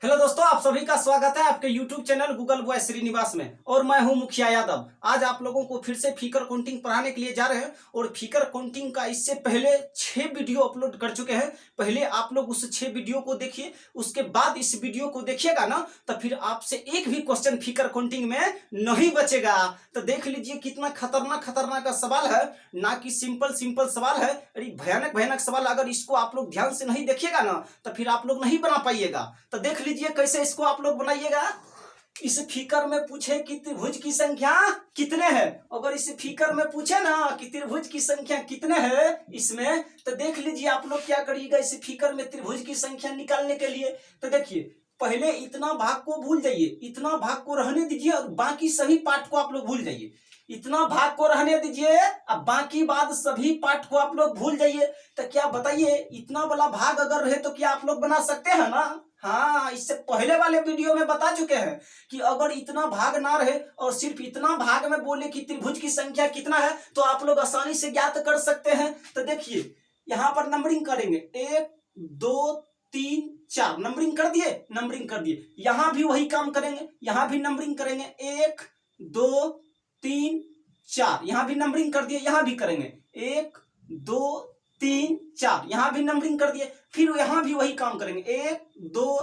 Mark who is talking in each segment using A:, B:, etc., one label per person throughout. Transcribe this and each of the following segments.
A: Hello दोस्तों, आप सभी का स्वागत है आपके YouTube channel Google boy Srinivas में। और मैं हूं मुखिया यादव। आज आप लोगों को फिर से फिगर काउंटिंग पढ़ाने के लिए जा रहे हैं। और फिगर काउंटिंग का इससे पहले 6 वीडियो अपलोड कर चुके हैं। पहले आप लोग उस 6 वीडियो को देखिए, उसके बाद इस वीडियो को देखिएगा ना, तो फिर आपसे एक भी क्वेश्चन फिगर काउंटिंग में नहीं बचेगा। तो देख लीजिए कितना खतरनाक खतरनाक का सवाल है, ना कि सिंपल सिंपल सवाल है। अरे भयानक भयानक सवाल, अगर इसको आप लोग ध्यान से नहीं देखिएगा ना तो फिर आप लोग नहीं बना पाइएगा। तो देख लीजिए कैसे इसको आप लोग बनाइएगा। इस फिगर में पूछे कि त्रिभुज की संख्या कितने हैं, अगर इस फिगर में पूछे ना कि त्रिभुज की संख्या कितने हैं इसमें, तो देख लीजिए आप लोग क्या करिएगा। इस फिगर में त्रिभुज की संख्या निकालने के लिए तो देखिए, पहले इतना भाग को भूल जाइए, इतना भाग को रहने दीजिए और बाकी सभी पार्ट को आप लोग भूल जाइए। इतना भाग को रहने दीजिए, अब बाकी बाद सभी पार्ट को आप लोग भूल जाइए। तो क्या बताइए, इतना वाला भाग अगर रहे तो क्या आप लोग बना सकते हैं ना? हाँ, इससे पहले वाले वीडियो में बता चुके हैं कि अगर इतना भाग ना रहे और सिर्फ इतना भाग में बोले कि त्रिभुज की संख्या कितना है तो आप लोग आसानी से ज्ञात कर सकते हैं। तो देखिए यहाँ पर नंबरिंग करेंगे, 1 2 3 4 नंबरिंग कर दिए, नंबरिंग कर दिए। यहां भी वही काम करेंगे, यहां भी नंबरिंग करेंगे, 1 2 3 4। यहां भी नंबरिंग कर दिए, यहां भी करेंगे 1 2 3 4। यहां भी नंबरिंग कर दिए, फिर यहां भी वही काम करेंगे, 1 2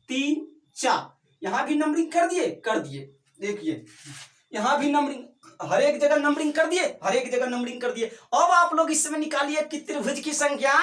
A: 3 4। यहां भी नंबरिंग कर दिए, कर दिए। देखिए यहां भी नंबरिंग, हर एक जगह नंबरिंग कर दिए, हर एक जगह नंबरिंग कर दिए। अब आप लोग इसमें निकालिए कि त्रिभुज की संख्या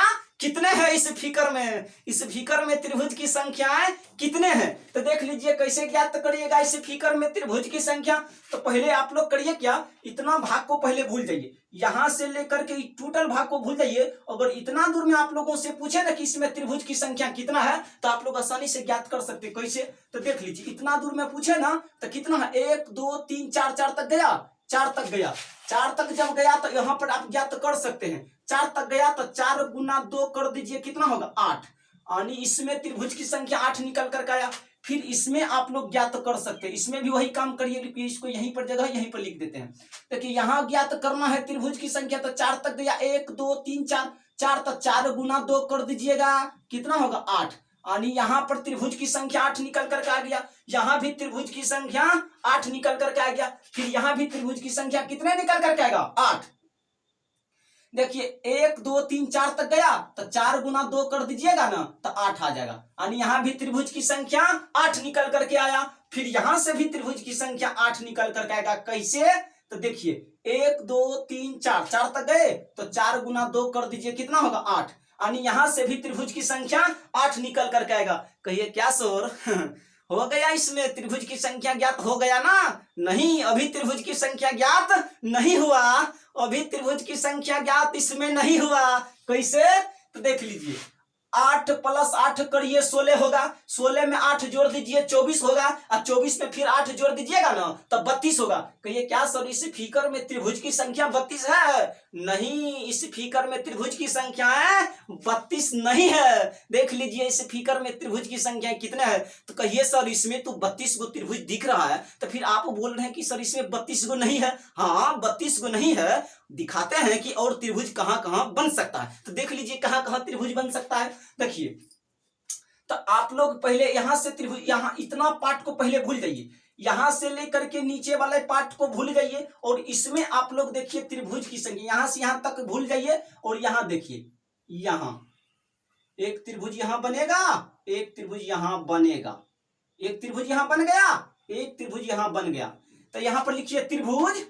A: कितने हैं इस फिगर में। इस फिगर में त्रिभुज की संख्याएं कितने हैं तो देख लीजिए कैसे ज्ञात करिएगा इस फिगर में त्रिभुज की संख्या। तो पहले आप लोग करिए क्या, इतना भाग को पहले भूल जाइए, यहां से लेकर के टोटल भाग को भूल जाइए। अगर इतना दूर में आप लोगों से पूछे ना कि इसमें त्रिभुज की संख्या कितना है तो आप लोग आसानी से ज्ञात कर सकते। कैसे, तो देख लीजिए इतना दूर में पूछे ना तो कितना है, 1 2 3 4, 4 तक गया, 4 तक गया। 4 तक जब गया तो यहां पर आप ज्ञात कर सकते हैं। 4 तक गया तो 4 गुना 2 कर दीजिए, कितना होगा 8। यानी इसमें त्रिभुज की संख्या 8 निकल कर आया। फिर इसमें आप लोग ज्ञात कर सकते हैं, इसमें भी वही काम करिए। इसको यहीं पर जगह यहीं पर लिख देते हैं। देखिए यहां ज्ञात करना है त्रिभुज की संख्या, तो 4 तक गया, 1 2 3 4। 4 तक 4 गुना 2 कर दीजिएगा, कितना होगा 8। यानी यहाँ पर त्रिभुज की संख्या 8 निकल करके आ गया। यहाँ भी त्रिभुज की संख्या 8 निकल करके आ गया। फिर यहाँ भी त्रिभुज की संख्या कितने निकल करके आएगा, 8। देखिए 1 2 3 4 तक गया तो 4 गुना 2 कर दीजिएगा ना तो 8 आ जाएगा। यानी यहाँ भी त्रिभुज की संख्या 8 निकल करके आया। फिर यहां से भी त्रिभुज की संख्या 8 निकल करके आएगा। कैसे, तो देखिए 1 2 3 4, 4 तक गए तो 4 गुना 2 कर दीजिए, कितना होगा 8। यानी यहां से भी त्रिभुज की संख्या 8 निकल करके आएगा। कहिए क्या सर हो गया, इसमें त्रिभुज की संख्या ज्ञात हो गया ना? नहीं, अभी त्रिभुज की संख्या ज्ञात नहीं हुआ, अभी त्रिभुज की संख्या ज्ञात इसमें नहीं हुआ। कैसे, तो देख लीजिए 8 + 8 करिए 16 होगा, 16 में 8 जोड़ दीजिए 24 होगा, और 24 में फिर 8 जोड़ दीजिएगा ना तो 32 होगा। कहिए क्या सर इस फिगर में त्रिभुज की संख्या 32 है? नहीं, इस फिगर में त्रिभुज की संख्या 32 नहीं है। देख लीजिए इस फिगर में त्रिभुज की संख्या कितने है। तो कहिए सर इसमें तो 32 गो त्रिभुज दिख रहा है, तो फिर आप बोल रहे हैं कि सर इसमें 32 गो नहीं है। हाँ 32 गो नहीं है, दिखाते हैं कि और त्रिभुज कहां कहां बन सकता है। तो देख लीजिए कहां कहां त्रिभुज बन सकता है। देखिए तो आप लोग पहले यहां से त्रिभुज, यहां इतना पार्ट को पहले भूल जाइए, यहां से लेकर के नीचे वाले पार्ट को भूल जाइए। और इसमें आप लोग देखिए त्रिभुज की संख्या यहां से यहां तक भूल जाइए। और यहां देखिए, यहां एक त्रिभुज यहां बनेगा, एक त्रिभुज यहां बनेगा, एक त्रिभुज यहां बन गया, एक त्रिभुज यहां बन गया। तो यहां पर लिखिए त्रिभुज,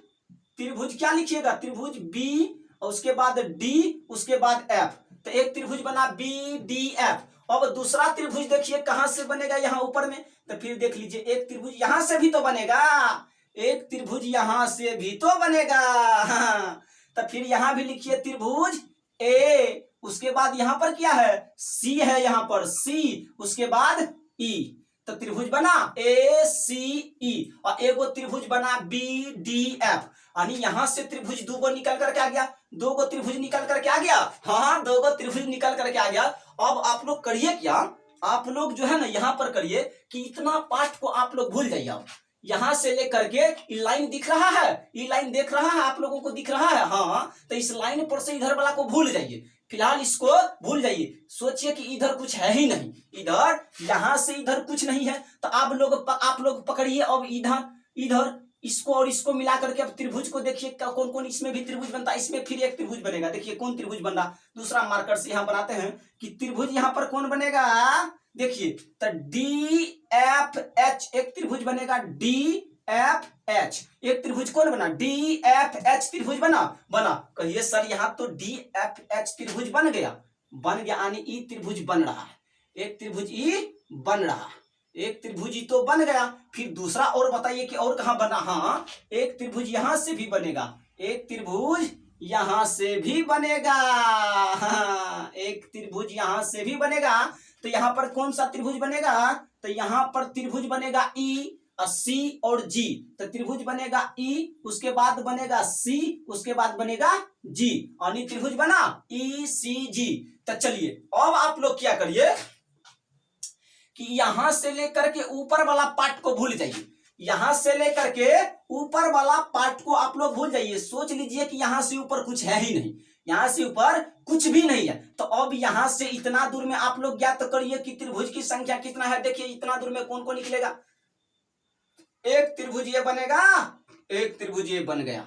A: त्रिभुज क्या लिखिएगा, त्रिभुज बी, और उसके बाद डी, उसके बाद एफ। तो एक त्रिभुज बना बी डी एफ। अब दूसरा त्रिभुज देखिए कहां से बनेगा, यहां ऊपर में। तो फिर देख लीजिए एक त्रिभुज यहां से भी तो बनेगा, एक त्रिभुज यहां से भी तो बनेगा। तो फिर यहां भी लिखिए त्रिभुज ए, उसके बाद यहां पर क्या है, सी है, यहां पर सी, उसके बाद ई। तो त्रिभुज बना ए सी ई, और एगो त्रिभुज बना बी डी एफ। यानी यहां से त्रिभुज 2 गो निकल करके आ गया, 2 गो त्रिभुज निकल करके आ गया। हाँ 2 गो त्रिभुज निकल करके आ गया। अब आप लोग करिए क्या, आप लोग जो है ना यहां पर करिए कि इतना पार्ट को आप लोग भूल जाइए। अब यहां से लेकर के ये लाइन दिख रहा है, ये लाइन देख रहा है, आप लोगों को दिख रहा है। हाँ तो इस लाइन पर से इधर वाला को भूल जाइए, फिलहाल इसको भूल जाइए, सोचिए कि इधर कुछ है ही नहीं, इधर यहां से इधर कुछ नहीं है, तो आप लोग पकड़िए अब इधर इसको और इसको मिला करके अब त्रिभुज को देखिए कौन कौन इसमें भी त्रिभुज बनता है। इसमें फिर एक त्रिभुज बनेगा, देखिए कौन त्रिभुज बन रहा, दूसरा मार्कर से यहां बनाते हैं कि त्रिभुज यहां पर कौन बनेगा, देखिए तो डी एफ एच एक त्रिभुज बनेगा, डी एफ एच एक त्रिभुज कौन बना, डी एफ एच त्रिभुज बना कहिए सर यहां तो डी एफ एच त्रिभुज बन गया यानी ई त्रिभुज बन रहा है, एक त्रिभुज ई बन रहा है, एक त्रिभुज तो बन गया। फिर दूसरा और बताइए कि और कहां बना, हाँ एक त्रिभुज यहां से भी बनेगा, एक त्रिभुज यहां से भी बनेगा, हाँ एक त्रिभुज यहां से भी बनेगा। तो यहां पर कौन सा त्रिभुज बनेगा, तो यहां पर त्रिभुज बनेगा ई, सी और जी, तो त्रिभुज बनेगा ई, उसके बाद बनेगा सी, उसके बाद बनेगा जी, और त्रिभुज बना ई सी जी। तो चलिए अब आप लोग क्या करिए कि यहां से लेकर के ऊपर वाला पार्ट को भूल जाइए, यहां से लेकर के ऊपर वाला पार्ट को आप लोग भूल जाइए, सोच लीजिए कि यहां से ऊपर कुछ है ही नहीं, यहां से ऊपर कुछ भी नहीं है। तो अब यहां से इतना दूर में आप लोग ज्ञात करिए कि त्रिभुज की संख्या कितना है। देखिए इतना दूर में कौन कौन निकलेगा, एक त्रिभुज ये बनेगा, एक त्रिभुज ये बन गया।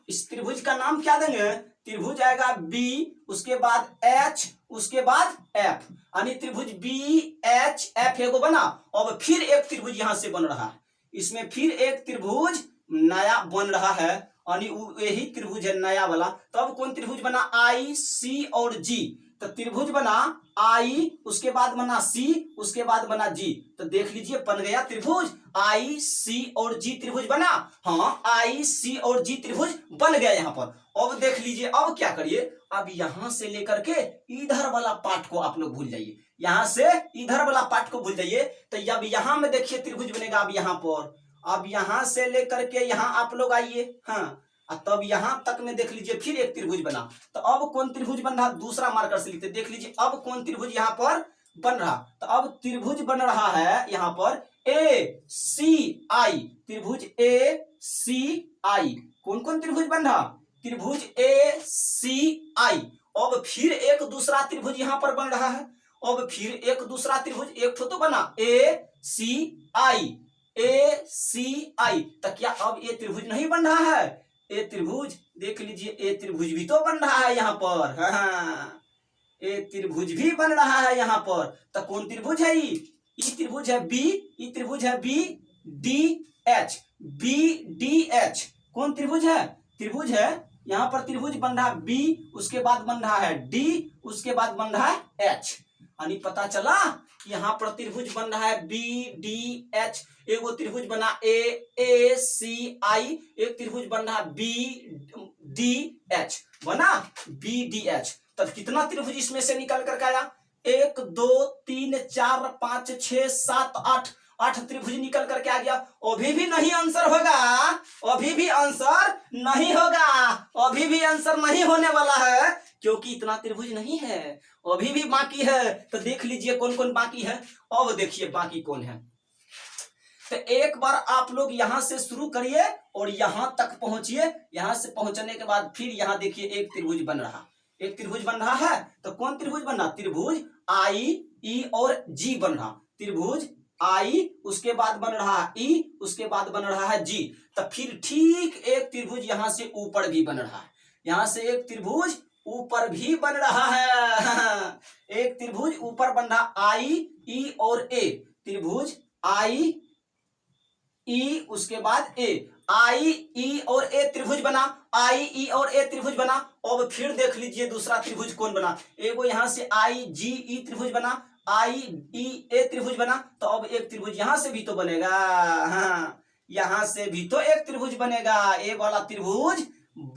A: इस त्रिभुज का नाम क्या देंगे, त्रिभुज आएगा बी, उसके बाद एच, उसके बाद एफ, यानी त्रिभुज बी एच एफ एगो बना। अब फिर एक त्रिभुज यहां से बन रहा है, इसमें फिर एक त्रिभुज नया बन रहा है, यानी यही त्रिभुज है नया वाला। तो अब कौन त्रिभुज बना, आई सी और जी, तो त्रिभुज बना आई, उसके बाद बना सी, उसके बाद बना जी। तो देख लीजिए बन गया त्रिभुज आई सी और जी त्रिभुज बना, हाँ आई सी और जी त्रिभुज बन गया यहाँ पर। अब देख लीजिए अब क्या करिए, अब यहां से लेकर के इधर वाला पार्ट को आप लोग भूल जाइए, यहां से इधर वाला पार्ट को भूल जाइए। तो अब यहां में देखिए त्रिभुज बनेगा, अब यहां पर, अब यहां से लेकर के यहां आप लोग आइए, हाँ तब यहां तक में देख लीजिए फिर एक त्रिभुज बना। तो अब कौन त्रिभुज बन रहा, दूसरा मार्कर से लिखते, देख लीजिए अब कौन त्रिभुज यहां पर बन रहा। तो अब त्रिभुज बन रहा है यहां पर ए सी आई, त्रिभुज ए सी आई, कौन कौन त्रिभुज बन रहा, त्रिभुज ए सी आई। अब फिर एक दूसरा त्रिभुज यहां पर बन रहा है, अब फिर एक दूसरा त्रिभुज, एक तो बना ए सी आई, ए सी आई। तो क्या अब ये त्रिभुज नहीं बन रहा है, ए त्रिभुज देख लीजिए, ए त्रिभुज भी तो बन रहा है यहाँ पर, हाँ ए त्रिभुज भी बन रहा है यहाँ पर। तो कौन त्रिभुज है, ई त्रिभुज है बी, ई त्रिभुज है B D H, B D H कौन त्रिभुज है, त्रिभुज है यहाँ पर त्रिभुज बन रहा है बी, उसके बाद बन रहा है डी, उसके बाद बन रहा है एच, यानी पता चला कि यहाँ पर त्रिभुज बन रहा है बी डी एच, एगो त्रिभुज बना ए सी आई, एक त्रिभुज बन रहा बी डी एच, बना बी डी एच। तब कितना त्रिभुज इसमें से निकल करके आया, 1 2 3 4 5 6 7 8 त्रिभुज निकल करके आ गया। अभी भी नहीं आंसर होगा, अभी भी आंसर नहीं होगा, अभी भी आंसर नहीं होने वाला है, क्योंकि इतना त्रिभुज नहीं है, अभी भी बाकी है। तो देख लीजिए कौन कौन बाकी है। अब देखिए बाकी कौन है, तो एक बार आप लोग यहां से शुरू करिए और यहां तक पहुंचिए, यहां से पहुंचने के बाद फिर यहां देखिए एक त्रिभुज बन रहा, एक त्रिभुज बन रहा है। तो कौन त्रिभुज बन रहा, त्रिभुज आई ई और जी बन रहा, त्रिभुज आई, उसके बाद बन रहा ई, उसके बाद बन रहा है जी। तो फिर ठीक एक त्रिभुज यहां से ऊपर भी बन रहा है, यहां से एक त्रिभुज ऊपर भी बन रहा है, एक त्रिभुज ऊपर बन रहा आई ई और ए, त्रिभुज आई ई उसके बाद ए, आई ई और ए त्रिभुज बना, आई ई और ए त्रिभुज बना। अब फिर देख लीजिए दूसरा त्रिभुज कौन बना, एगो यहां से आई जी ई त्रिभुज बना, आई ई ए त्रिभुज बना। तो अब एक त्रिभुज यहां से भी तो बनेगा, हाँ यहां से भी तो एक त्रिभुज बनेगा, ए वाला त्रिभुज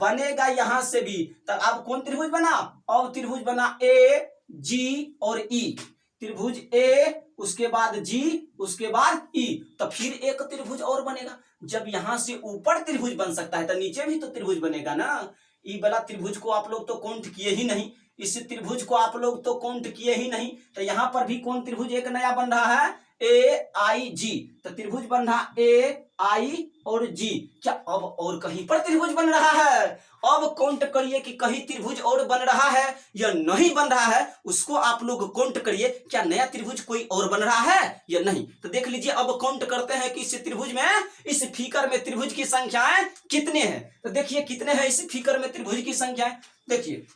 A: बनेगा यहां से भी। तो अब कौन त्रिभुज बना, अब त्रिभुज बना ए जी और ई, त्रिभुज ए उसके बाद जी उसके बाद ई। तो फिर एक त्रिभुज और बनेगा, जब यहां से ऊपर त्रिभुज बन सकता है तो नीचे भी तो त्रिभुज बनेगा ना। ई वाला त्रिभुज को आप लोग तो काउंट किए ही नहीं, इस त्रिभुज को आप लोग तो काउंट किए ही नहीं, तो यहाँ पर भी कौन त्रिभुज एक नया बन रहा है, ए आई जी। तो त्रिभुज बन रहा ए आई और जी। क्या अब और कहीं पर त्रिभुज बन रहा है? अब काउंट करिए कि कहीं त्रिभुज और बन रहा है या नहीं बन रहा है, उसको आप लोग काउंट करिए। क्या नया त्रिभुज कोई और बन रहा है या नहीं? तो देख लीजिए, अब काउंट करते हैं कि इस त्रिभुज में, इस फिगर में त्रिभुज की संख्याएं कितने हैं। तो देखिए कितने हैं इस फिगर में त्रिभुज की संख्याएं। देखिए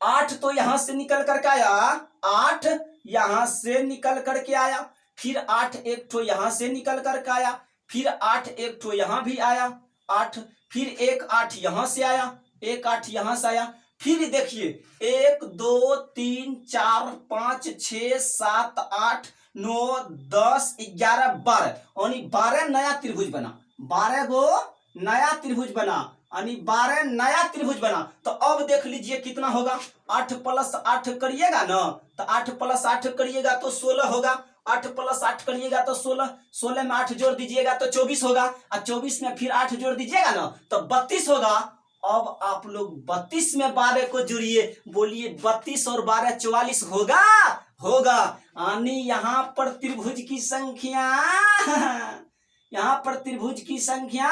A: 8 तो यहां से निकल करके आया, 8 यहां से निकल करके आया, फिर 8 एक ठो यहां से निकल करके आया, फिर 8 एक ठो यहां भी आया 8, फिर एक 8 यहां से आया, एक 8 यहां से आया, फिर देखिए 1 2 3 4 5 6 7 8 9 10 11 12 यानी 12 नया त्रिभुज बना, 12 गो नया त्रिभुज बना, यानी 12 नया त्रिभुज बना। तो अब देख लीजिए कितना होगा, 8 + 8 करिएगा ना, तो 8 + 8 करिएगा तो 16 होगा, 8 + 8 करिएगा तो 16, 16 में 8 जोड़ दीजिएगा तो 24 होगा, और 24 में फिर 8 जोड़ दीजिएगा ना तो 32 होगा। अब आप लोग 32 में 12 को जुड़िए, बोलिए 32 और 12 44 होगा, होगा। यानी यहाँ पर त्रिभुज की संख्या यहाँ पर त्रिभुज की संख्या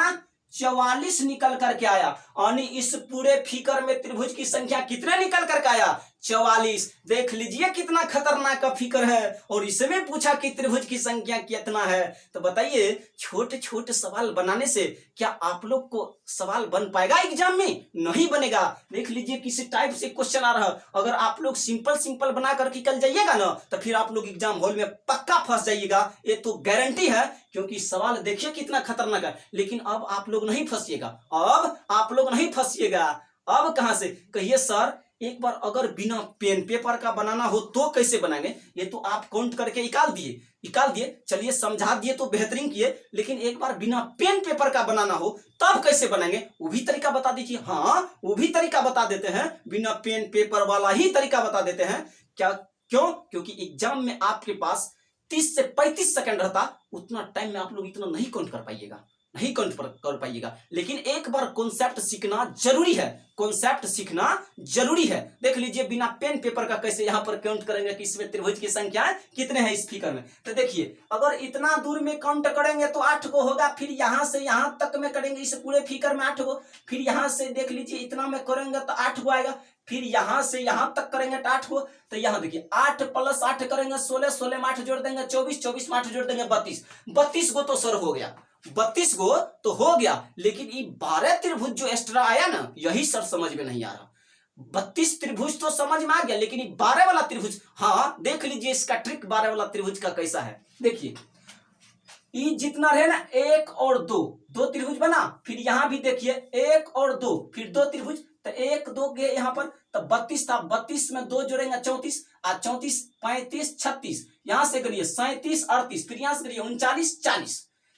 A: 44 निकल करके आया। यानी इस पूरे फिगर में त्रिभुज की संख्या कितने निकल करके आया, 44। देख लीजिए कितना खतरनाक का फिगर है, और इसमें पूछा कि त्रिभुज की संख्या कितना है। तो बताइए छोटे छोटे सवाल बनाने से क्या आप लोग को सवाल बन पाएगा एग्जाम में? नहीं बनेगा। देख लीजिए किसी टाइप से क्वेश्चन आ रहा है, अगर आप लोग सिंपल सिंपल बना करके निकल जाइएगा ना तो फिर आप लोग एग्जाम हॉल में पक्का फंस जाइएगा, ये तो गारंटी है। क्योंकि सवाल देखिए कितना खतरनाक है। लेकिन अब आप लोग नहीं फंसिएगा, अब आप लोग नहीं फंसिएगा। अब कहां से कहिए सर, एक बार अगर बिना पेन पेपर का बनाना हो तो कैसे बनाएंगे? ये तो आप काउंट करके निकाल दिए, चलिए समझा दिए तो बेहतरीन किए, लेकिन एक बार बिना पेन पेपर का बनाना हो तब कैसे बनाएंगे, वो भी तरीका बता दीजिए। हाँ वो भी तरीका बता देते हैं, बिना पेन पेपर वाला ही तरीका बता देते हैं। क्या क्यों? क्योंकि एग्जाम में आपके पास 30 से 35 सेकंड रहता, उतना टाइम में आप लोग इतना नहीं काउंट कर पाइएगा, नहीं काउंट कर पाइएगा। लेकिन एक बार कॉन्सेप्ट सीखना जरूरी है, कॉन्सेप्ट सीखना जरूरी है। देख लीजिए बिना पेन पेपर का कैसे यहाँ पर काउंट करेंगे कि इसमें त्रिभुज की संख्या कितने हैं इस फिगर में। तो देखिए अगर इतना दूर में काउंट करेंगे तो 8 गो होगा, फिर यहाँ से यहाँ तक में करेंगे इस पूरे फिगर में 8 गो, फिर यहाँ से देख लीजिए इतना में करेंगे तो 8 गो आएगा, फिर यहाँ से यहाँ तक करेंगे तो 8 गो। तो यहाँ देखिए 8 + 8 करेंगे 16, 16 में 8 जोड़ देंगे 24, 24 में 8 जोड़ देंगे 32, 32 गो तो सर हो गया, 32 गो तो हो गया। लेकिन ये 12 त्रिभुज जो एक्स्ट्रा आया ना, यही सर समझ में नहीं आ रहा। 32 त्रिभुज तो समझ में आ गया, लेकिन ये 12 वाला त्रिभुज, हाँ देख लीजिए इसका ट्रिक 12 वाला त्रिभुज का कैसा है। देखिए ये जितना रहे ना 1 और 2, 2 त्रिभुज बना, फिर यहाँ भी देखिए 1 और 2, फिर 2 त्रिभुज, तो 1 2 गए यहाँ पर, तो 32 था, 32 में 2 जोड़ेंगे 34, 34 35 36, यहाँ से करिए 37 38, फिर यहाँ से करिए 39 40,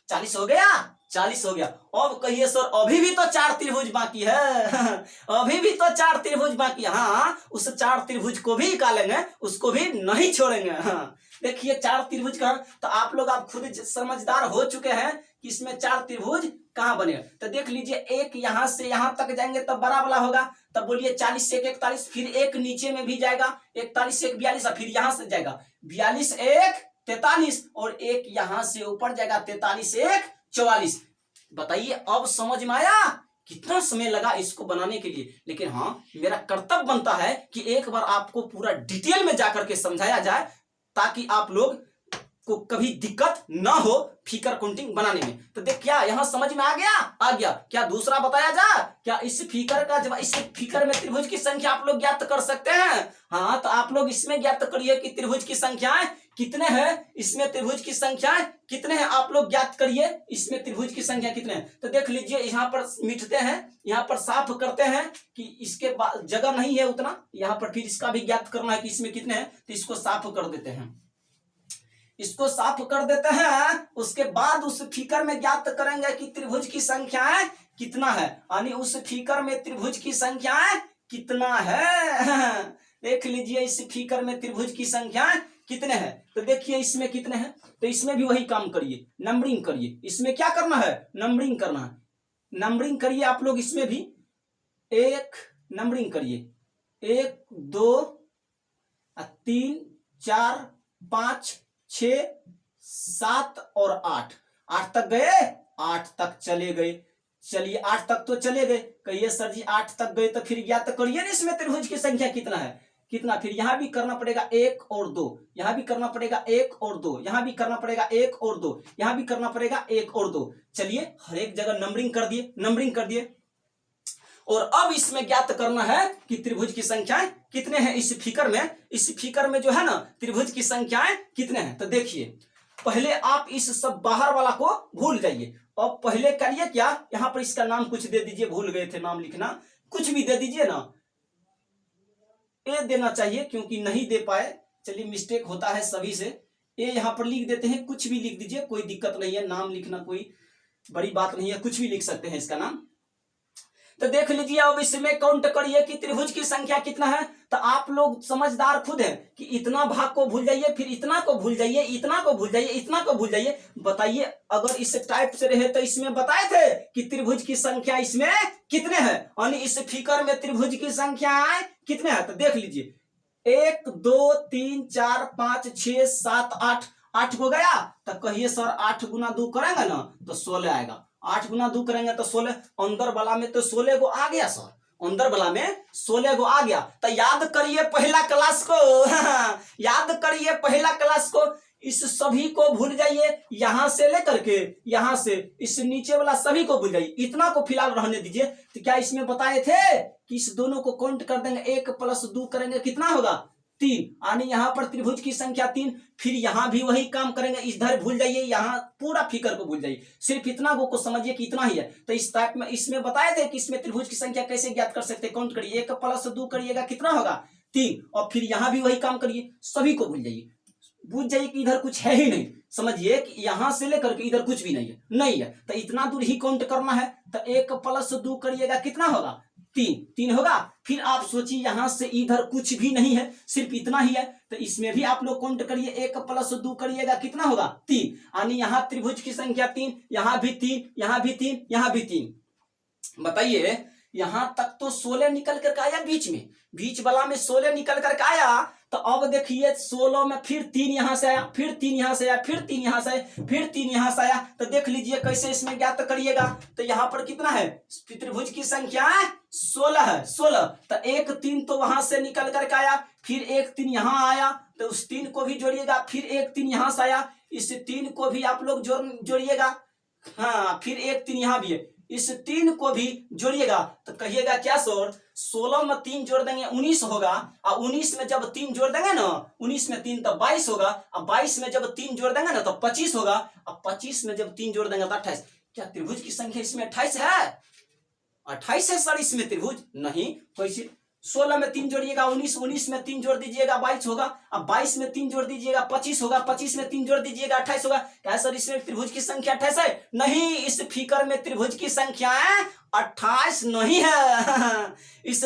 A: 40 हो गया, 40 हो गया। अब कहिए सर अभी भी तो 4 त्रिभुज बाकी है अभी भी तो 4 त्रिभुज बाकी है। हाँ उस 4 त्रिभुज को भी निकालेंगे, उसको भी नहीं छोड़ेंगे। हाँ देखिए 4 त्रिभुज कहाँ, तो आप लोग आप खुद समझदार हो चुके हैं कि इसमें 4 त्रिभुज कहाँ बने। तो देख लीजिए एक यहाँ से यहाँ तक जाएंगे तब बड़ा वाला होगा, तब बोलिए 40 से 1 41, फिर एक नीचे में भी जाएगा 41 से 1 42, फिर यहाँ से जाएगा 42 1 43, और एक यहां से ऊपर जाएगा 43 1 44। बताइए अब समझ में आया? कितना समय लगा इसको बनाने के लिए। लेकिन हाँ मेरा कर्तव्य बनता है कि एक बार आपको पूरा डिटेल में जाकर के समझाया जाए, ताकि आप लोग को कभी दिक्कत ना हो फिगर काउंटिंग बनाने में। तो देख क्या यहाँ समझ में आ गया? क्या दूसरा बताया जा? क्या इस फिगर का जब इस फिगर में त्रिभुज की संख्या आप लोग ज्ञात कर सकते हैं? हाँ तो आप लोग इसमें ज्ञात करिए कि त्रिभुज की संख्याएं कितने हैं, इसमें त्रिभुज की संख्याएं कितने हैं, आप लोग ज्ञात करिए इसमें त्रिभुज की संख्या कितने हैं। तो देख लीजिए यहाँ पर मिटते हैं, यहाँ पर साफ करते हैं कि इसके बाद जगह नहीं है उतना, यहाँ पर फिर इसका भी ज्ञात करना है कि इसमें कितने हैं, तो इसको साफ कर देते हैं, इसको साफ कर देते हैं। उसके बाद उस फिगर में ज्ञात करेंगे कि त्रिभुज की संख्याएं कितना है, यानी उस फिगर में त्रिभुज की संख्याएं कितना है। देख लीजिए इस फिगर में त्रिभुज की संख्याएं कितने हैं। तो देखिए इसमें कितने हैं, तो इसमें भी वही काम करिए, नंबरिंग करिए। इसमें क्या करना है? नंबरिंग करना है। नंबरिंग करिए आप लोग, इसमें भी 1 नंबरिंग करिए, 1 2 3 4 5 6 7 और 8, 8 तक गए, 8 तक चले गए। चलिए 8 तक तो चले गए। कहिए सर जी 8 तक गए तो फिर ज्ञात करिए ना इसमें त्रिभुज की संख्या कितना है, कितना। फिर यहां भी करना पड़ेगा 1 और 2, यहां भी करना पड़ेगा 1 और 2, यहां भी करना पड़ेगा 1 और 2, यहां भी करना पड़ेगा 1 और 2। चलिए हर एक जगह नंबरिंग कर दिए, नंबरिंग कर दिए। और अब इसमें ज्ञात करना है कि त्रिभुज की संख्याएं कितने हैं इस फिगर में। इस फिगर में जो है ना त्रिभुज की संख्याएं कितने हैं। तो देखिए पहले आप इस सब बाहर वाला को भूल जाइए और पहले करिए क्या, यहां पर इसका नाम कुछ दे दीजिए, भूल गए थे नाम लिखना, कुछ भी दे दीजिए ना, ए देना चाहिए क्योंकि नहीं दे पाए। चलिए मिस्टेक होता है सभी से, ए यहां पर लिख देते हैं, कुछ भी लिख दीजिए, कोई दिक्कत नहीं है, नाम लिखना कोई बड़ी बात नहीं है, कुछ भी लिख सकते हैं इसका नाम। तो देख लीजिए अब इसमें काउंट करिए कि त्रिभुज की संख्या कितना है। तो आप लोग समझदार खुद है कि इतना भाग को भूल जाइए, फिर इतना को भूल जाइए, इतना को भूल जाइए, इतना को भूल जाइए। बताइए अगर इस टाइप से रहे तो इसमें बताए थे कि त्रिभुज की संख्या इसमें कितने हैं, यानी इस फिगर में त्रिभुज की संख्या कितने हैं। तो देख लीजिए 1 2 3 4 5 6 7 8, 8 हो गया। तो कहिए सर 8 गुना 2 करेंगे ना तो 16 आएगा, 8 गुना 2 करेंगे तो 16, अंदर वाला में तो 16 को आ गया सर, अंदर वाला में 16 को आ गया। तो याद करिए पहला क्लास को याद करिए पहला क्लास को। इस सभी को भूल जाइए, यहां से लेकर के यहां से इस नीचे वाला सभी को भूल जाइए, इतना को फिलहाल रहने दीजिए। तो क्या इसमें बताए थे कि इस दोनों को काउंट कर देंगे, 1 + 2 करेंगे कितना होगा 3, यानी यहाँ पर त्रिभुज की संख्या 3। फिर यहाँ भी वही काम करेंगे, इधर भूल जाइए, यहाँ पूरा फिगर को भूल जाइए, सिर्फ इतना को समझिए कि इतना ही है। तो इस टाइप में इसमें बताए थे कि इसमें त्रिभुज की संख्या कैसे ज्ञात कर सकते हैं। काउंट करिए, 1 + 2 करिएगा कितना होगा 3, और फिर यहाँ भी वही काम करिए, सभी को भूल जाइए, बुझ जाइए कि इधर कुछ है ही नहीं, समझिए कि यहां से लेकर के इधर कुछ भी नहीं है, नहीं है। तो इतना दूर ही काउंट करना है। तो 1 + 2 करिएगा कितना होगा 3 होगा। फिर आप सोचिए यहां से इधर कुछ भी नहीं है, सिर्फ इतना ही है। तो इसमें भी आप लोग काउंट करिए, 1 + 2 करिएगा कितना होगा 3, यानी यहाँ त्रिभुज की संख्या 3, यहाँ भी 3, यहाँ भी 3, यहाँ भी 3। बताइए यहां तक तो 16 निकल कर आया, बीच वाला में 16 निकल कर आया। तो अब देखिए 16 में फिर 3 यहां से आया, फिर 3 यहां से आया, फिर 3 यहां से आया, फिर 3 यहां से आया। तो देख लीजिए कैसे इसमें ज्ञात करिएगा। तो यहाँ पर कितना है त्रिभुज की संख्या 16 है, 16। तो 1 3 तो वहां से निकल कर आया, फिर 1 3 यहां आया, तो उस 3 को भी जोड़िएगा, फिर 1 3 यहां से आया, इस 3 को भी आप लोग जोड़िएगा, हाँ फिर 1 3 यहां भी है, इस 3 को भी जोड़िएगा। तो कहिएगा क्या सर 16 में 3 जोड़ देंगे 19 होगा, और 19 में जब 3 जोड़ देंगे ना, 19 में 3 तो 22 होगा, और 22 में जब 3 जोड़ देंगे ना तो 25 होगा, और 25 में जब 3 जोड़ देंगे तो 28। क्या त्रिभुज की संख्या इसमें 28 है? 28 है सर इसमें त्रिभुज? नहीं, कैसे 16 में 3 जोड़िएगा 19, 19 में 3 जोड़ दीजिएगा 22 होगा, अब 22 में 3 जोड़ दीजिएगा 25 होगा, 25 में 3 जोड़ दीजिएगा 28 होगा। क्या सर इसमें त्रिभुज की संख्या 28 है? नहीं, इस फिगर में त्रिभुज की संख्या 28 नहीं है इस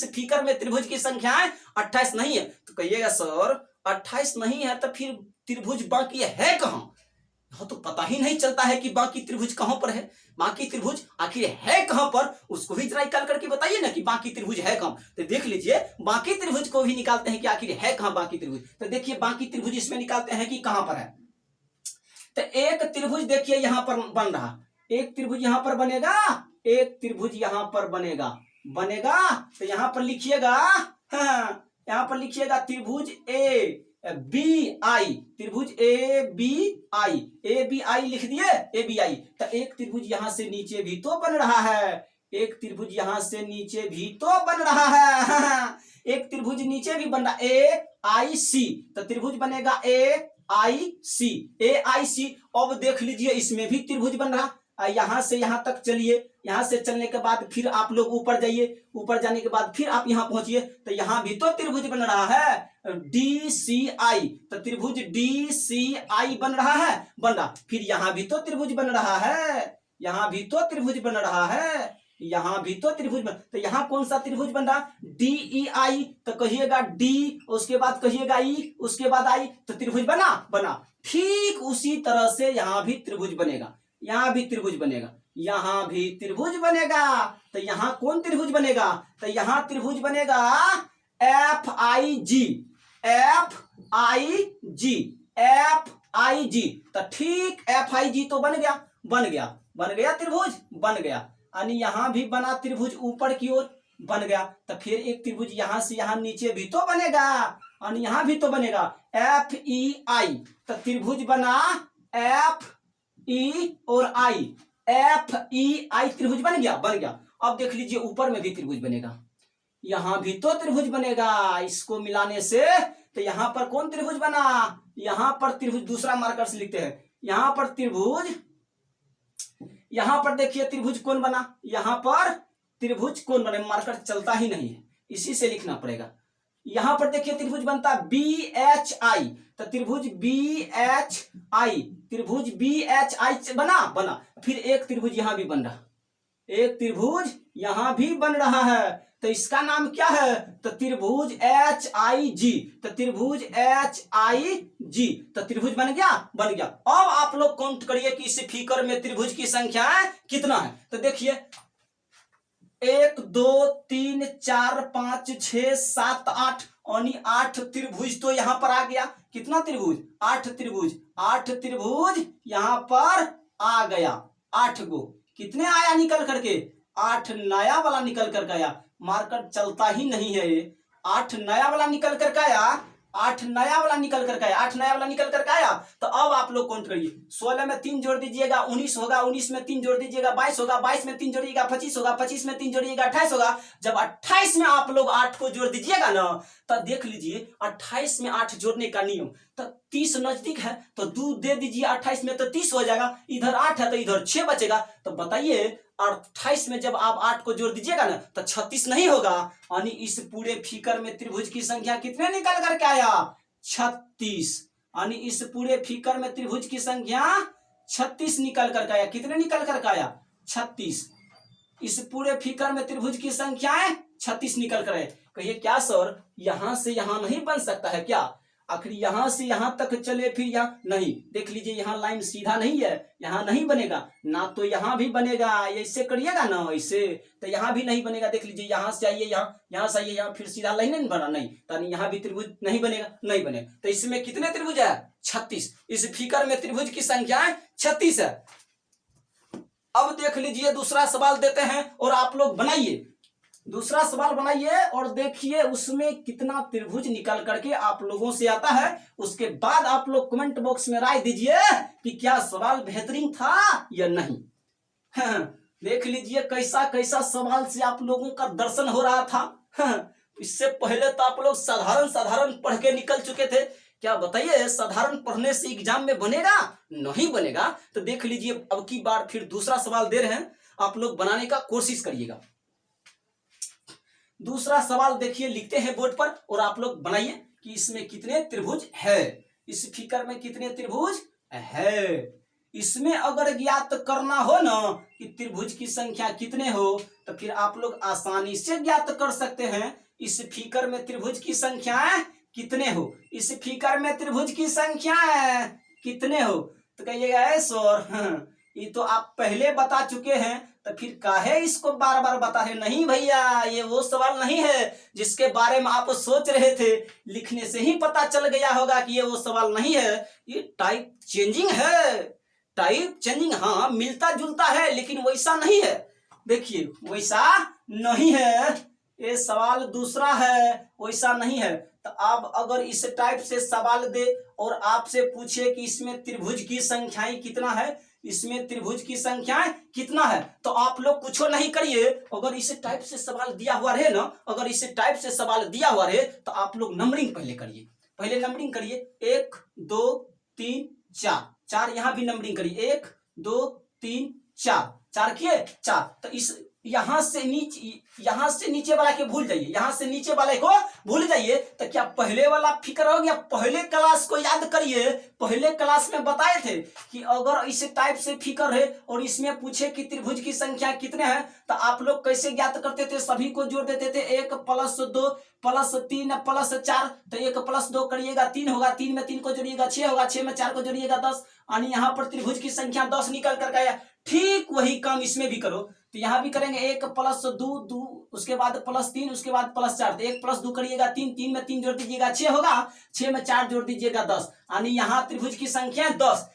A: फिगर में त्रिभुज की संख्या 28 नहीं है। तो कहिएगा सर 28 नहीं है तो फिर त्रिभुज बाकी है कहाँ? तो पता ही नहीं चलता है कि बाकी त्रिभुज कहां पर है, बाकी त्रिभुज आखिर है कहां पर, उसको भी जरा निकाल करके बताइए ना कि बाकी त्रिभुज है कहां। तो देख लीजिए बाकी त्रिभुज को भी निकालते हैं कि आखिर है कहां बाकी त्रिभुज। तो देखिए बाकी त्रिभुज इसमें निकालते हैं कि कहां पर है। तो एक त्रिभुज देखिए यहां पर बन रहा, एक त्रिभुज यहां पर बनेगा, एक त्रिभुज यहां पर बनेगा। तो यहां पर लिखिएगा, हाँ यहां पर लिखिएगा त्रिभुज ABI, त्रिभुज ABI लिख दिए, ABI। तो एक त्रिभुज यहां से नीचे भी तो बन रहा है, एक त्रिभुज यहां से नीचे भी तो बन रहा है एक त्रिभुज नीचे भी बन रहा AIC, तो त्रिभुज बनेगा AIC। अब देख लीजिए इसमें भी त्रिभुज बन रहा, यहां से यहां तक चलिए, यहां से चलने के बाद फिर आप लोग ऊपर जाइए, ऊपर जाने के बाद फिर आप यहां पहुंचिए, तो यहां भी तो त्रिभुज बन रहा है DCI। तो त्रिभुज DCI बन रहा है, फिर यहां भी तो त्रिभुज बन रहा है, यहां भी तो त्रिभुज बन रहा है, यहां भी तो त्रिभुज बन। तो यहां कौन सा त्रिभुज बन रहा DEI। तो कहिएगा D, उसके बाद कहिएगा E, उसके बाद I। तो त्रिभुज बना। ठीक उसी तरह से यहां भी त्रिभुज बनेगा, यहां भी त्रिभुज बनेगा, यहां भी त्रिभुज बनेगा। तो यहाँ कौन त्रिभुज बनेगा? तो यहाँ त्रिभुज बनेगा F I ji, F I जी। तो ठीक एफ आई जी तो बन गया त्रिभुज बन गया। यानी यहाँ भी बना त्रिभुज ऊपर की ओर बन गया। तो फिर एक त्रिभुज यहाँ से यहाँ नीचे भी तो बनेगा और यहाँ भी तो बनेगा एफ ई आई। तो त्रिभुज बना एफ ई और आई, एफ ई आई त्रिभुज बन गया। अब देख लीजिए ऊपर में भी त्रिभुज बनेगा, यहाँ भी तो त्रिभुज बनेगा इसको मिलाने से। तो यहाँ पर कौन त्रिभुज बना? यहाँ पर त्रिभुज दूसरा मार्कर से लिखते हैं। यहाँ पर त्रिभुज, यहाँ पर देखिए त्रिभुज कौन बना, यहाँ पर त्रिभुज कौन बने, मार्कर चलता ही नहीं है, इसी से लिखना पड़ेगा। यहाँ पर देखिए त्रिभुज बनता बी एच आई। तो त्रिभुज बी एच आई, त्रिभुज बी एच आई बना। फिर एक त्रिभुज यहाँ भी बन रहा, एक त्रिभुज यहाँ भी बन रहा है। तो इसका नाम क्या है? तो त्रिभुज एच आई जी। तो त्रिभुज एच आई जी, तो त्रिभुज बन गया। अब आप लोग काउंट करिए कि इस फिगर में त्रिभुज की संख्या कितना है। तो देखिए 1 2 3 4 5 6 7 8 यानी 8 त्रिभुज तो यहाँ पर आ गया। कितना त्रिभुज? 8 त्रिभुज यहाँ पर आ गया। 8 गो कितने आया निकल करके? 8 नया वाला निकल कर आया। मार्कर चलता ही नहीं है ये। 8 नया वाला निकल कर आया, 8 नया वाला निकल कर आया। तो अब आप लोग काउंट करिए। 16 में 3 जोड़ दीजिएगा 19 होगा, 19 में 3 जोड़ दीजिएगा 22 होगा, 22 में 3 जोड़िएगा 25 होगा, 25 में 3 जोड़िएगा 28 होगा। जब 28 में आप लोग 8 को जोड़ दीजिएगा ना, तो देख लीजिए 28 में 8 जोड़ने का नियम, तो 30 नजदीक है तो 2 दे दीजिए 28 में, तो 30 हो जाएगा। इधर 8 है तो इधर 6 बचेगा। तो बताइए 28 में जब आप 8 को जोड़ दीजिएगा ना तो 36 नहीं होगा। यानी इस पूरे फिगर में त्रिभुज की संख्या कितने निकल करके आया? 36। यानी इस पूरे फिगर में त्रिभुज की संख्या 36 निकल करके आया। कितने निकल करके आया? 36। इस पूरे फिगर में त्रिभुज की संख्या 36 निकल कर आए। कहिए क्या सर यहां से यहां नहीं बन सकता है क्या? आखिर यहां से यहां तक चले फिर यहाँ नहीं। देख लीजिए यहाँ लाइन सीधा नहीं है, यहाँ नहीं बनेगा ना, तो यहाँ भी बनेगा। ऐसे करिएगा ना ऐसे, तो यहाँ भी नहीं बनेगा। देख लीजिए यहाँ से आइए, यहाँ से आइए, यहाँ फिर सीधा लाइन नहीं बना, नहीं तो यहाँ भी त्रिभुज नहीं बनेगा। तो इसमें कितने त्रिभुज है? 36। इस फिगर में त्रिभुज की संख्या 36 है। अब देख लीजिए दूसरा सवाल देते हैं और आप लोग बनाइए। दूसरा सवाल बनाइए और देखिए उसमें कितना त्रिभुज निकल करके आप लोगों से आता है। उसके बाद आप लोग कमेंट बॉक्स में राय दीजिए कि क्या सवाल बेहतरीन था या नहीं। देख लीजिए कैसा कैसा सवाल से आप लोगों का दर्शन हो रहा था। इससे पहले तो आप लोग साधारण पढ़ के निकल चुके थे। क्या बताइए साधारण पढ़ने से एग्जाम में बनेगा? नहीं बनेगा। तो देख लीजिए अब की बार फिर दूसरा सवाल दे रहे हैं, आप लोग बनाने का कोशिश करिएगा। दूसरा सवाल देखिए लिखते हैं बोर्ड पर और आप लोग बनाइए कि इसमें कितने त्रिभुज है। इस फिगर में कितने त्रिभुज है। इसमें अगर ज्ञात करना हो ना कि त्रिभुज की संख्या कितने हो, तो फिर आप लोग आसानी से ज्ञात कर सकते हैं। इस फिगर में त्रिभुज की संख्या कितने हो, इस फिगर में त्रिभुज की संख्या कितने हो। तो कहिएगा सर ये तो आप पहले बता चुके हैं, तो फिर काहे इसको बार बार बता रहे? नहीं भैया ये वो सवाल नहीं है जिसके बारे में आप सोच रहे थे। लिखने से ही पता चल गया होगा कि ये वो सवाल नहीं है, ये टाइप चेंजिंग है। टाइप चेंजिंग हाँ मिलता जुलता है लेकिन वैसा नहीं है। देखिए वैसा नहीं है, ये सवाल दूसरा है, वैसा नहीं है। तो आप अगर इस टाइप से सवाल दे और आपसे पूछे कि इसमें त्रिभुज की संख्याएं कितना है, इसमें त्रिभुज की संख्या कितना है, तो आप लोग कुछ नहीं करिए। अगर इस टाइप से सवाल दिया हुआ रहे ना, अगर इस टाइप से सवाल दिया हुआ रहे तो आप लोग नंबरिंग पहले करिए। पहले नंबरिंग करिए 1 2 3 4 यहाँ भी नंबरिंग करिए 1 2 3 4 किए 4। तो इस यहाँ से नीचे वाला के भूल जाइए, यहाँ से नीचे वाले को भूल जाइए। तो क्या पहले वाला फिक्र हो गया? पहले क्लास को याद करिए। पहले क्लास में बताए थे कि अगर इस टाइप से फिक्र है और इसमें पूछे कि त्रिभुज की संख्या कितने हैं, तो आप लोग कैसे ज्ञात करते थे? सभी को जोड़ देते थे 1 + 2 + 3 + 4। तो 1 + 2 करिएगा 3 होगा, 3 में 3 को जोड़िएगा 6 होगा, 6 में 4 को जोड़िएगा 10 यानी यहाँ पर त्रिभुज की संख्या 10 निकल करके आया। ठीक वही काम इसमें भी करो, तो यहाँ भी करेंगे 1 + 2 2, उसके बाद +3, उसके बाद +4, तो 1 + 2 करिएगा 3, 3 में 3 जोड़ दीजिएगा 6 होगा, 6 में 4 जोड़ दीजिएगा 10, यानी यहाँ त्रिभुज की संख्या 10।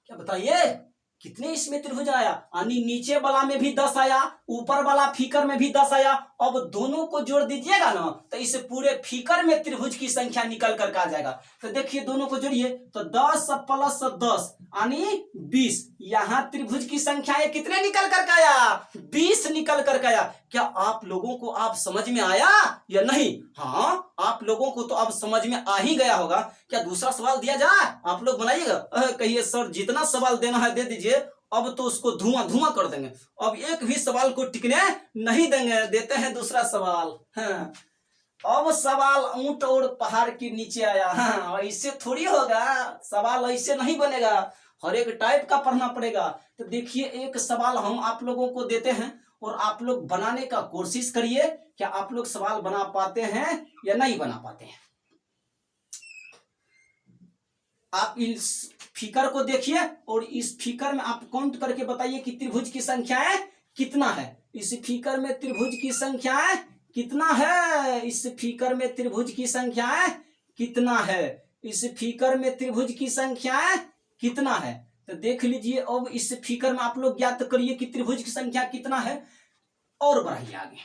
A: क्या बताइए कितने इसमें त्रिभुज आया? यानी नीचे वाला में भी 10 आया, ऊपर वाला फीकर में भी 10 आया। अब दोनों को जोड़ दीजिएगा ना तो इस पूरे फीकर में त्रिभुज की संख्या निकल कर आ जाएगा। तो देखिए दोनों को जोड़िए तो 10 + 10 यानी 20। यहाँ त्रिभुज की संख्या कितने निकल कर आया? 20 निकल कर आया। क्या आप लोगों को आप समझ में आया या नहीं? हाँ, आप लोगों को तो अब समझ में आ ही गया होगा। क्या दूसरा सवाल दिया जाए? आप लोग बनाइएगा। कहिए सर जितना सवाल देना है दे दीजिए, अब तो उसको धुआं धुआं कर देंगे। अब एक भी सवाल को टिकने नहीं देंगे। देते हैं दूसरा सवाल। हाँ। अब सवाल ऊंट और पहाड़ के नीचे आया। हाँ, ऐसे थोड़ी होगा, सवाल ऐसे नहीं बनेगा, हर एक टाइप का पढ़ना पड़ेगा। तो देखिए एक सवाल हम आप लोगों को देते हैं और आप लोग बनाने का कोशिश करिए। क्या आप लोग सवाल बना पाते हैं या नहीं बना पाते हैं? आप इस फिगर को देखिए और इस फिगर में आप काउंट करके बताइए कि त्रिभुज की संख्याएं कितना है। इस फिगर में त्रिभुज की संख्याएं कितना है? इस फिगर में त्रिभुज की संख्याएं कितना है? इस फिगर में त्रिभुज की संख्याएं कितना है? तो देख लीजिए। अब इस फिगर में आप लोग ज्ञात करिए कि त्रिभुज की संख्या कितना है और बढ़ाइए आगे।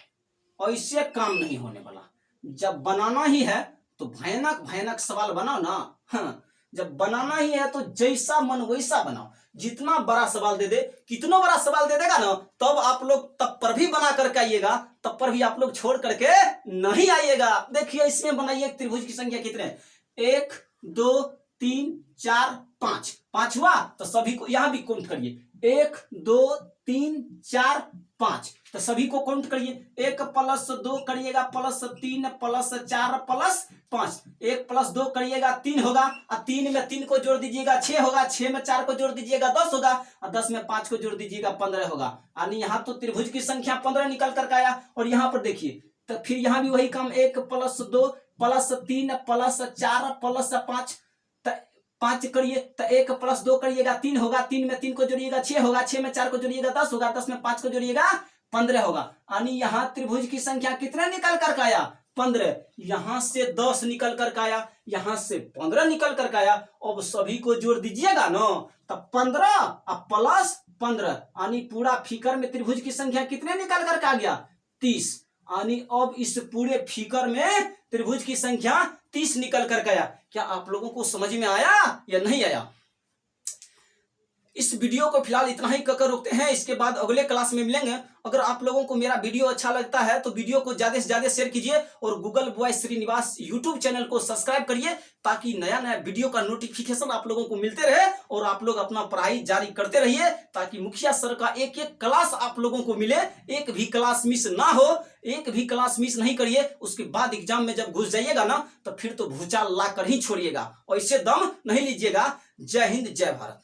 A: और इससे काम नहीं होने वाला। जब बनाना ही है तो भयानक भयानक सवाल बनाओ ना। हाँ, जब बनाना ही है तो जैसा मन वैसा बनाओ। जितना बड़ा सवाल दे दे, कितना बड़ा सवाल दे देगा ना, तब आप लोग तब पर भी बना करके आइएगा, तब पर भी आप लोग छोड़ करके नहीं आइएगा। देखिए इसमें बनाइए त्रिभुज की संख्या कितने? 1 2 3 4 5। 5 हुआ तो सभी को यहां भी काउंट करिए। 1 2 3 4 5, तो सभी को काउंट करिए। 1 + 2 करिएगा +3 +4 +5। 1 + 2 करिएगा 3 होगा, और 3 में 3 को जोड़ दीजिएगा 6 होगा, 6 में 4 को जोड़ दीजिएगा 10 होगा, और 10 में 5 को जोड़ दीजिएगा 15 होगा। यानी यहाँ तो त्रिभुज की संख्या 15 निकल कर आया। और यहाँ पर देखिए तो फिर यहाँ भी वही काम 1 + 2 +3 +4 +5, 5 करिए तो 1 + 2 करिएगा 3 होगा, 3 में 3 को जोड़िएगा 6 होगा, 6 में 4 को जोड़िएगा 10 होगा, 10 में 5 को जोड़िएगा 15 होगा। यानी यहाँ त्रिभुज की संख्या कितने निकल कर आया? 15। यहाँ से 10 निकल कर आया, यहाँ से 15 निकल कर आया। अब सभी को जोड़ दीजिएगा ना तो 15 और +15, यानी पूरा फिगर में त्रिभुज की संख्या कितने निकल कर आ गया? 30। यानी अब इस पूरे फिगर में त्रिभुज की संख्या 30 निकल कर गया। क्या आप लोगों को समझ में आया या नहीं आया? इस वीडियो को फिलहाल इतना ही कहकर रोकते हैं। इसके बाद अगले क्लास में मिलेंगे। अगर आप लोगों को मेरा वीडियो अच्छा लगता है तो वीडियो को ज्यादा से ज्यादा शेयर कीजिए और Google boy Srinivas YouTube channel को सब्सक्राइब करिए, ताकि नया नया वीडियो का नोटिफिकेशन आप लोगों को मिलते रहे और आप लोग अपना पढ़ाई जारी करते रहिए, ताकि मुखिया सर का एक एक क्लास आप लोगों को मिले। एक भी क्लास मिस ना हो, एक भी क्लास मिस नहीं करिए। उसके बाद एग्जाम में जब घुस जाइएगा ना तो फिर तो भूचाल ला कर ही छोड़िएगा, और इससे दम नहीं लीजिएगा। जय हिंद, जय भारत।